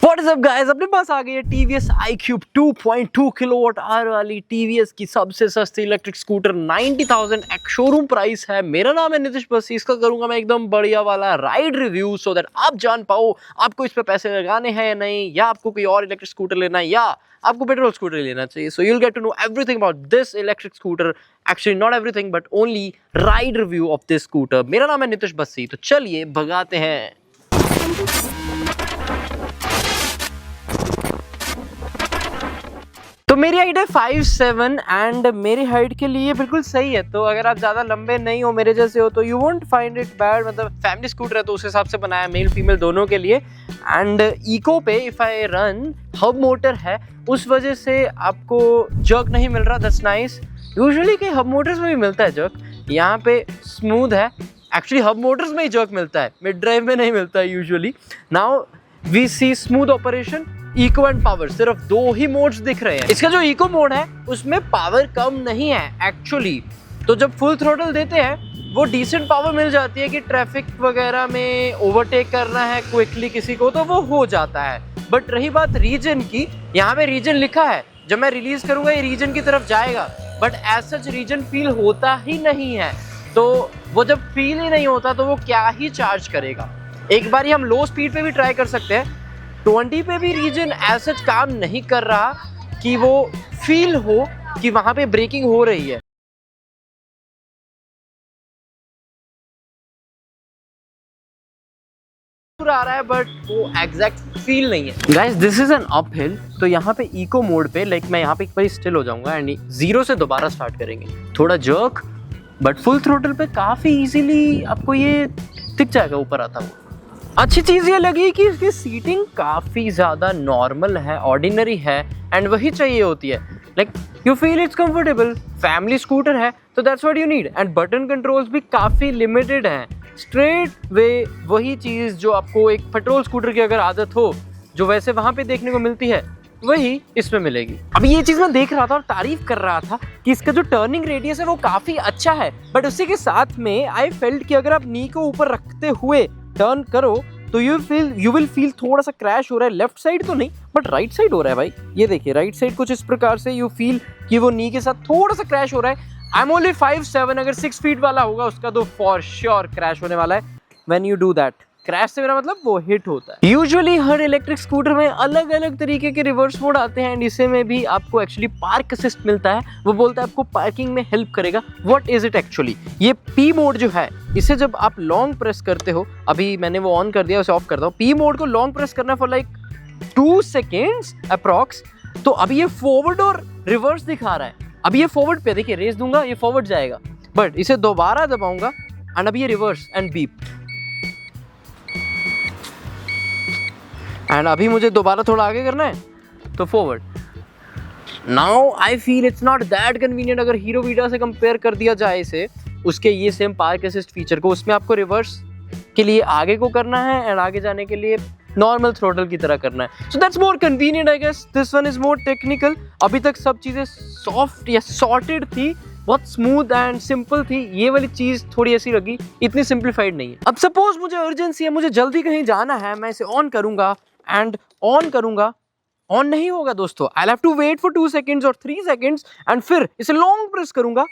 What is up guys, अपने पास आ गई है TVS iQube 2.2 किलोवाट आवर वाली TVS की सबसे सस्ती इलेक्ट्रिक स्कूटर 90,000 शोरूम प्राइस है। मेरा नाम है नितिश बस, इसका करूंगा मैं एकदम बढ़िया वाला राइड रिव्यू सो दैट आप जान पाओ आपको इस पे पैसे लगाने हैं या नहीं, या आपको कोई और इलेक्ट्रिक स्कूटर लेना है या आपको पेट्रोल स्कूटर लेना चाहिए। सो you'll get to know everything about this electric scooter, actually not everything but only ride review of this scooter। मेरा नाम है नितिश बस्सी, तो चलिए भगाते हैं। तो मेरी हाइट है 5'7" एंड मेरी हाइट के लिए बिल्कुल सही है। तो अगर आप ज़्यादा लंबे नहीं हो, मेरे जैसे हो, तो you won't find it bad. मतलब फैमिली स्कूटर है तो उस हिसाब से बनाया, मेल फीमेल दोनों के लिए। एंड इको पे if I run hub motor है, उस वजह से आपको जर्क नहीं मिल रहा। That's nice. यूजुअली कई हब मोटर्स में भी मिलता है जर्क, यहाँ पे स्मूथ है। एक्चुअली हब मोटर्स में ही जर्क मिलता है, मिड ड्राइव में नहीं मिलता है usually. Now we see smooth operation, eco and power, सिर्फ दो ही मोड्स दिख रहे हैं। इसका जो इको मोड है उसमें पावर कम नहीं है एक्चुअली। तो जब फुल थ्रोटल देते हैं वो डिसेंट पावर मिल जाती है कि ट्रैफिक वगैरह में ओवरटेक करना है क्विकली किसी को तो वो हो जाता है। बट रही बात रीजन की, यहाँ पे रीजन लिखा है, जब मैं रिलीज करूंगा ये रीजन की तरफ जाएगा, but as such region feel होता ही नहीं है। तो वो जब फील ही नहीं होता तो वो क्या ही चार्ज करेगा। एक बार हम लो स्पीड पे भी ट्राई कर सकते हैं, 20 पे भी रीजन एज सच काम नहीं कर रहा कि वो फील हो कि वहां पे ब्रेकिंग हो रही है। आ रहा है बट वो एग्जैक्ट फील नहीं है। Guys this is an up hill, तो यहाँ पे इको मोड पे लाइक मैं यहाँ पे एक बार स्टिल हो जाऊंगा एंड जीरो से दोबारा स्टार्ट करेंगे। थोड़ा जर्क बट फुल थ्रोटल पे काफी इजीली आपको ये दिख जाएगा ऊपर आता हुआ। अच्छी चीज़ ये लगी कि इसकी सीटिंग काफ़ी ज़्यादा नॉर्मल है, ऑर्डिनरी है एंड वही चाहिए होती है। Like you feel it's comfortable. Family scooter है तो that's what you need. And button controls भी काफ़ी लिमिटेड हैं, स्ट्रेट वे वही चीज़ जो आपको एक पेट्रोल स्कूटर की अगर आदत हो, जो वैसे वहाँ पे देखने को मिलती है, वही इसमें मिलेगी। अभी ये चीज़ मैं देख रहा था और तारीफ कर रहा था कि इसका जो टर्निंग रेडियस है वो काफ़ी अच्छा है। बट उसी के साथ में आई फेल्ट कि अगर आप नी को ऊपर रखते हुए टर्न करो तो यू विल फील थोड़ा सा क्रैश हो रहा है। लेफ्ट साइड तो नहीं बट राइट साइड हो रहा है भाई। ये देखिए राइट साइड कुछ इस प्रकार से यू फील कि वो नी के साथ थोड़ा सा क्रैश हो रहा है। आई एम ओनली 5'7", अगर 6 फीट वाला होगा उसका तो फॉर श्योर क्रैश होने वाला है। When you do that, crash से मेरा मतलब वो हिट होता है। यूजुअली हर इलेक्ट्रिक स्कूटर में अलग अलग तरीके के रिवर्स मोड आते हैं एंड इसे में भी आपको एक्चुअली पार्क असिस्ट मिलता है। वो बोलता है आपको पार्किंग में हेल्प करेगा। What is it actually? ये पी मोड जो है, इसे जब आप लॉन्ग प्रेस करते हो, अभी मैंने वो ऑन कर दिया, उसे ऑफ करता हूँ। पी मोड को लॉन्ग प्रेस करना फॉर लाइक 2 सेकेंड्स अप्रॉक्स। तो अभी ये फॉरवर्ड और रिवर्स दिखा रहा है। अभी ये फॉरवर्ड पे देखिए, रेस दूंगा ये फॉरवर्ड जाएगा, बट इसे दोबारा दबाऊंगा एंड अभी ये रिवर्स एंड बीप। एंड अभी मुझे दोबारा थोड़ा आगे करना है तो forward. Now I feel it's not that convenient. अगर हीरो वीडा से कंपेयर कर दिया जाए इसे, उसके ये सेम पार्क असिस्ट फीचर को, उसमें आपको रिवर्स के लिए आगे को करना है एंड आगे जाने के लिए नॉर्मल थ्रोटल की तरह करना है। So that's more convenient I guess. This one is more technical. अभी तक सब चीज़ें सॉफ्ट या सॉर्टेड थी, बहुत स्मूथ एंड सिंपल थी। ये वाली चीज़ थोड़ी ऐसी लगी, इतनी सिंप्लीफाइड नहीं है। अब सपोज मुझे अर्जेंसी है, मुझे जल्दी कहीं जाना है, मैं इसे ऑन करूंगा एंड ऑन करूंगा, ऑन नहीं होगा दोस्तों। I have to wait for 2 seconds और 3 सेकेंड्स एंड फिर इसे लॉन्ग प्रेस करूंगा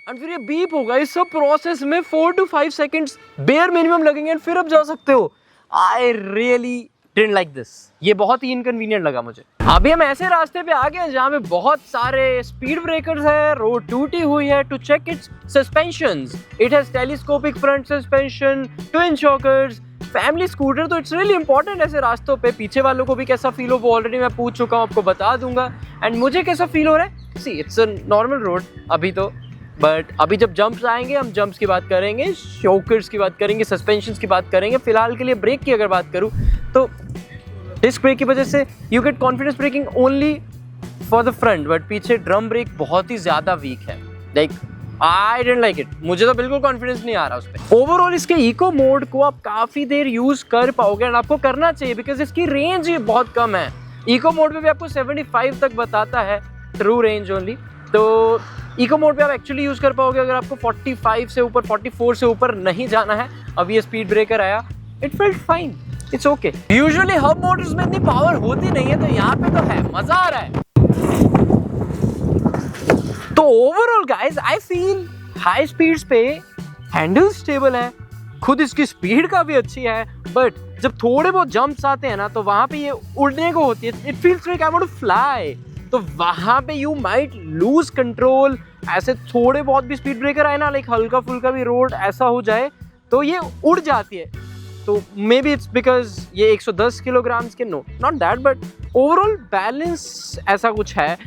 एंड फिर ये बीप होगा। इस सब प्रोसेस में 4 to 5 सेकेंड्स बेयर मिनिमम लगेंगे एंड फिर आप जा सकते हो। I really didn't like this. ये बहुत ही इनकन्वीनियंट लगा मुझे। अभी हम ऐसे रास्ते पे आ गए हैं जहाँ पे बहुत सारे स्पीड ब्रेकर्स है, रोड टूटी हुई है। To check its suspensions, it has telescopic front suspension, twin shockers. Family scooter तो इट्स रियली इंपॉर्टेंट ऐसे रास्तों पे। पीछे वालों को भी कैसा फील हो वो ऑलरेडी मैं पूछ चुका हूँ, आपको बता दूंगा। एंड मुझे कैसा फील हो रहा है, see it's a normal road अभी तो, बट अभी जब जंप्स आएंगे हम जंप्स की बात करेंगे, शॉकर्स की बात करेंगे, सस्पेंशंस की बात करेंगे। फिलहाल के लिए ब्रेक की अगर बात करूँ तो डिस्क ब्रेक की वजह से you get confidence braking only for the front, but पीछे ड्रम ब्रेक बहुत ही ज़्यादा वीक है। Like I didn't like it. मुझे तो बिल्कुल कॉन्फिडेंस नहीं आ रहा उस पर। ओवरऑल इसके इको मोड को आप काफ़ी देर यूज़ कर पाओगे एंड आपको करना चाहिए बिकॉज इसकी रेंज ही बहुत कम है। इको मोड पे भी आपको 75 तक बताता है, ट्रू रेंज ओनली। तो इको मोड पे आप एक्चुअली यूज़ कर पाओगे अगर आपको 45 से ऊपर, 44 से ऊपर नहीं जाना है। अब ये स्पीड ब्रेकर आया, it felt fine. It's okay. Usually hub Motors में इतनी पावर होती नहीं है, तो यहाँ पे तो है, मजा आ रहा है। तो overall guys I feel high speeds पे हैंडल स्टेबल है, खुद इसकी स्पीड का भी अच्छी है, बट जब थोड़े बहुत जंप्स आते हैं ना तो वहां पे ये उड़ने को होती है, it feels like I want to fly, तो वहां पे यू माइट लूज कंट्रोल। ऐसे थोड़े बहुत भी स्पीड ब्रेकर आए ना, लाइक हल्का फुल्का भी रोड ऐसा हो जाए तो ये उड़ जाती है। तो मे बी इट्स बिकॉज ये 110 किलोग्राम के, no not that, but overall balance ऐसा कुछ है।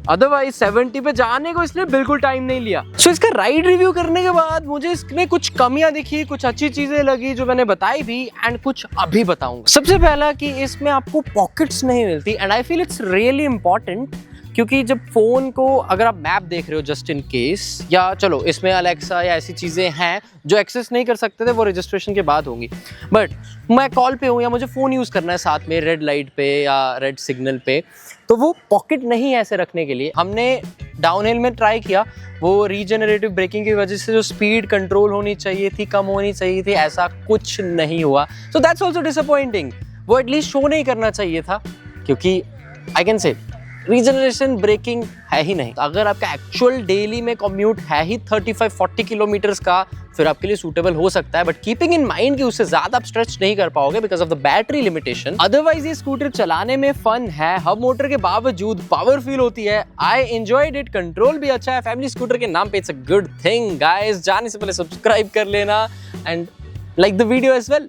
अदरवाइज 70 पे जाने को इसने बिल्कुल टाइम नहीं लिया। सो इसका राइड रिव्यू करने के बाद मुझे इसमें कुछ कमियां दिखी, कुछ अच्छी चीजें लगी जो मैंने बताई भी, एंड कुछ अभी बताऊंगा। सबसे पहला कि इसमें आपको पॉकेट्स नहीं मिलती, and I feel it's really important, क्योंकि जब फोन को अगर आप मैप देख रहे हो जस्ट इन केस, या चलो इसमें अलेक्सा या ऐसी चीज़ें हैं जो एक्सेस नहीं कर सकते थे, वो रजिस्ट्रेशन के बाद होंगी, बट मैं कॉल पे हूँ या मुझे फ़ोन यूज़ करना है साथ में रेड लाइट पे या रेड सिग्नल पे, तो वो पॉकेट नहीं है ऐसे रखने के लिए। हमने डाउनहिल में ट्राई किया, वो रीजनरेटिव ब्रेकिंग की वजह से जो स्पीड कंट्रोल होनी चाहिए थी, कम होनी चाहिए थी, ऐसा कुछ नहीं हुआ। So that's also disappointing. वो एटलीस्ट शो नहीं करना चाहिए था, क्योंकि I can say regeneration braking है ही नहीं। अगर आपका एक्चुअल डेली में कम्यूट है ही 35-40 किलोमीटर्स का, फिर आपके लिए सूटेबल हो सकता है, बट कीपिंग इन माइंड कि उससे ज्यादा आप स्ट्रेच नहीं कर पाओगे because of the battery limitation. Otherwise ये स्कूटर चलाने में फन है, हब मोटर के बावजूद पावर फील होती है। आई एंजॉयड इट, कंट्रोल भी अच्छा है, फैमिली स्कूटर के नाम पे it's a good thing. Guys जाने से पहले सब्सक्राइब कर लेना and like the video as well.